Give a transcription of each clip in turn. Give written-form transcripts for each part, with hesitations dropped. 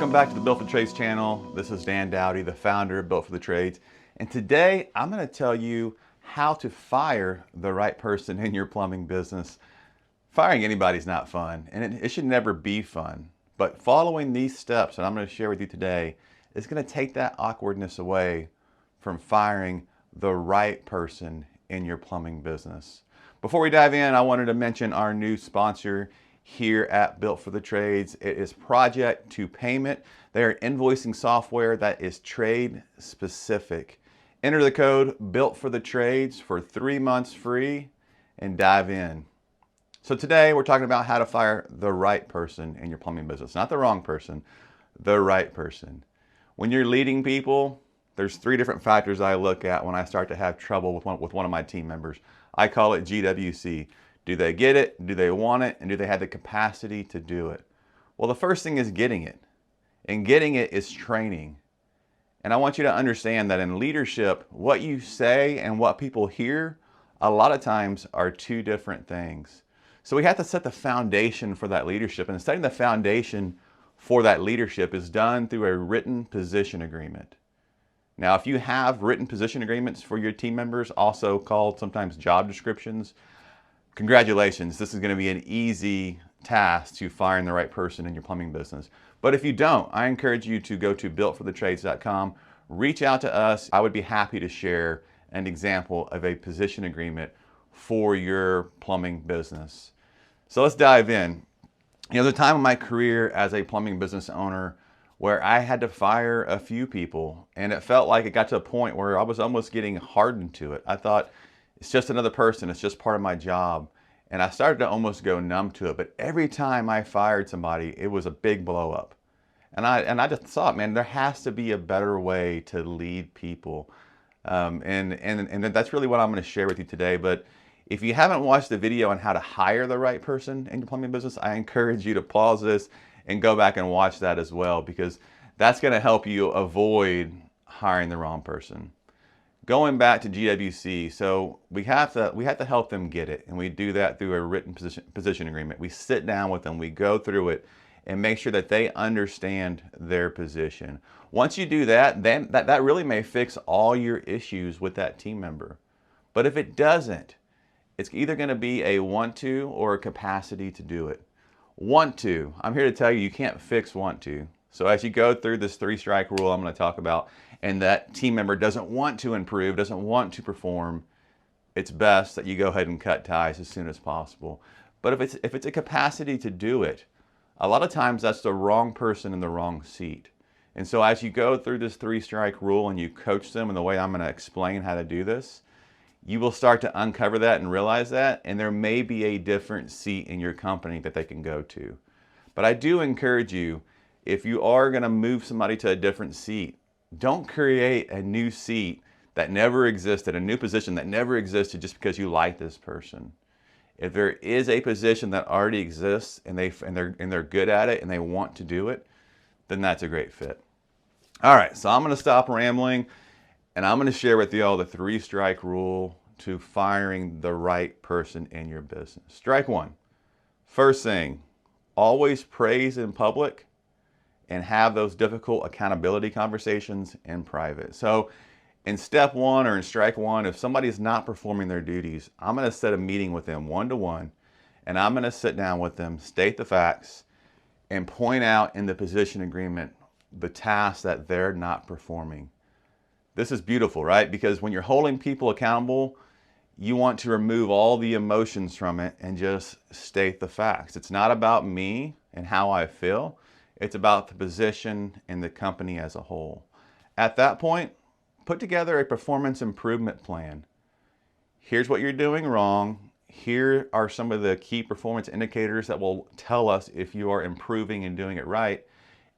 Welcome back to the Built for the Trades channel. This is Dan Dowdy, the founder of Built for the Trades. And today I'm going to tell you how to fire the right person in your plumbing business. Firing anybody is not fun, and it should never be fun. But following these steps that I'm going to share with you today is going to take that awkwardness away from firing the right person in your plumbing business. Before we dive in, I wanted to mention our new sponsor here at Built for the Trades. It is Project to Payment. They are invoicing software that is trade specific. Enter the code Built for the Trades for 3 months free and dive in. So today we're talking about how to fire the right person in your plumbing business. Not the wrong person, the right person. When you're leading people, there's 3 different factors I look at when I start to have trouble with one of my team members. I call it GWC. Do they get it? Do they want it? And do they have the capacity to do it? Well, the first thing is getting it. And getting it is training. And I want you to understand that in leadership, what you say and what people hear, a lot of times are 2 different things. So we have to set the foundation for that leadership. And setting the foundation for that leadership is done through a written position agreement. Now, if you have written position agreements for your team members, also called sometimes job descriptions, congratulations, this is going to be an easy task to firing the right person in your plumbing business. But if you don't, I encourage you to go to builtforthetrades.com, reach out to us. I would be happy to share an example of a position agreement for your plumbing business. So let's dive in. You know, there's a time in my career as a plumbing business owner where I had to fire a few people, and it felt like it got to a point where I was almost getting hardened to it. I thought, it's just another person, it's just part of my job. And I started to almost go numb to it. But every time I fired somebody, it was a big blow up. And I just thought, man, there has to be a better way to lead people. And that's really what I'm going to share with you today. But if you haven't watched the video on how to hire the right person in your plumbing business, I encourage you to pause this and go back and watch that as well, because that's going to help you avoid hiring the wrong person. Going back to GWC, so we have to help them get it, and we do that through a written position agreement. We sit down with them, we go through it, and make sure that they understand their position. Once you do that, then that really may fix all your issues with that team member. But if it doesn't, it's either going to be a want to or a capacity to do it. Want to, I'm here to tell you, you can't fix want to. So as you go through this 3-strike rule I'm going to talk about, and that team member doesn't want to improve, doesn't want to perform, it's best that you go ahead and cut ties as soon as possible. But if it's a capacity to do it, a lot of times that's the wrong person in the wrong seat. And so as you go through this 3-strike rule and you coach them in the way I'm going to explain how to do this, you will start to uncover that and realize that, and there may be a different seat in your company that they can go to. But I do encourage you, if you are going to move somebody to a different seat, don't create a new seat that never existed, a new position that never existed just because you like this person. If there is a position that already exists and they're good at it and they want to do it, then that's a great fit. All right, so I'm going to stop rambling and I'm going to share with you all the 3-strike rule to firing the right person in your business. Strike 1. First thing, always praise in public and have those difficult accountability conversations in private. So in step 1 or in strike 1, if somebody is not performing their duties, I'm going to set a meeting with them one-to-one, and I'm going to sit down with them, state the facts, and point out in the position agreement the tasks that they're not performing. This is beautiful, right? Because when you're holding people accountable, you want to remove all the emotions from it and just state the facts. It's not about me and how I feel. It's about the position and the company as a whole. At that point, put together a performance improvement plan. Here's what you're doing wrong. Here are some of the key performance indicators that will tell us if you are improving and doing it right.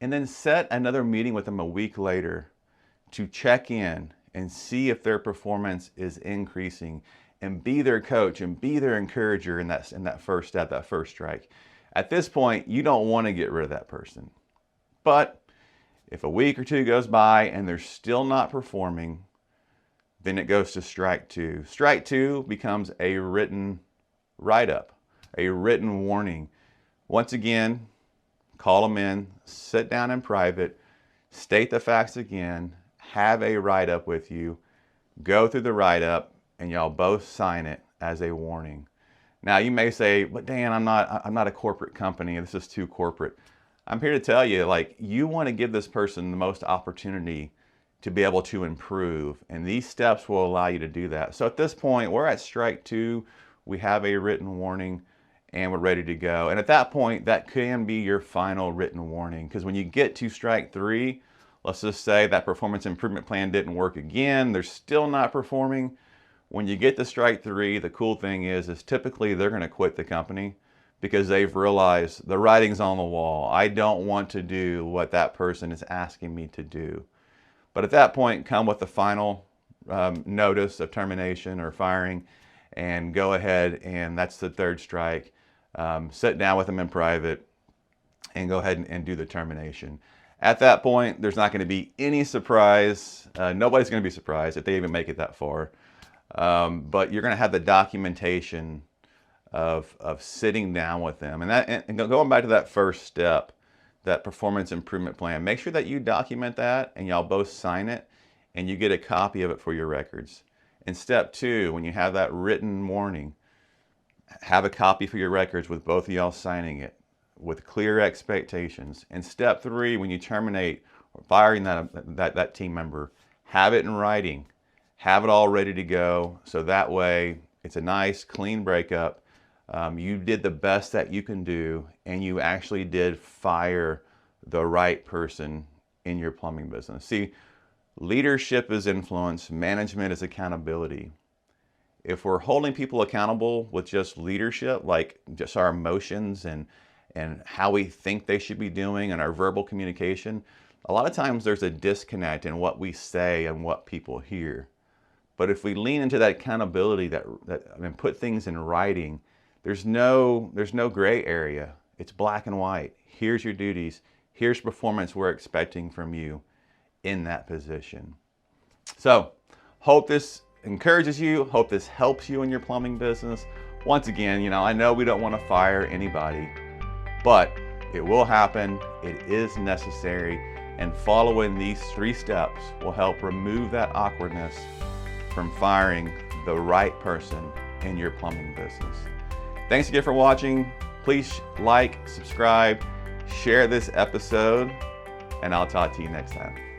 And then set another meeting with them a week later to check in and see if their performance is increasing, and be their coach and be their encourager in that first step, that first strike. At this point, you don't want to get rid of that person. But if a week or 2 goes by and they're still not performing, then it goes to strike 2. Strike 2 becomes a written write-up, a written warning. Once again, call them in, sit down in private, state the facts again, have a write-up with you, go through the write-up, and y'all both sign it as a warning. Now you may say, but Dan, I'm not a corporate company. This is too corporate. I'm here to tell you, like, you want to give this person the most opportunity to be able to improve, and these steps will allow you to do that. So at this point, we're at strike 2. We have a written warning, and we're ready to go. And at that point, that can be your final written warning, because when you get to strike 3, let's just say that performance improvement plan didn't work again, they're still not performing. When you get to strike 3, the cool thing is typically they're going to quit the company because they've realized the writing's on the wall. I don't want to do what that person is asking me to do. But at that point, come with the final notice of termination or firing, and go ahead, and that's the 3rd strike. Sit down with them in private and go ahead and do the termination. At that point, there's not going to be any surprise. Nobody's going to be surprised if they even make it that far. But you're going to have the documentation of sitting down with them. And going back to that first step, that performance improvement plan, make sure that you document that and y'all both sign it, and you get a copy of it for your records. In step 2, when you have that written warning, have a copy for your records with both of y'all signing it with clear expectations. In step 3, when you terminate or firing that team member, have it in writing, have it all ready to go, so that way it's a nice clean breakup. You did the best that you can do, and you actually did fire the right person in your plumbing business. See, leadership is influence, management is accountability. If we're holding people accountable with just leadership, like just our emotions and how we think they should be doing and our verbal communication, a lot of times there's a disconnect in what we say and what people hear. But if we lean into that accountability, and put things in writing, there's no gray area. It's black and white. Here's your duties. Here's performance we're expecting from you in that position. So, hope this encourages you. Hope this helps you in your plumbing business. Once again, I know we don't want to fire anybody, but it will happen. It is necessary. And following these 3 steps will help remove that awkwardness from firing the right person in your plumbing business. Thanks again for watching. Please like, subscribe, share this episode, and I'll talk to you next time.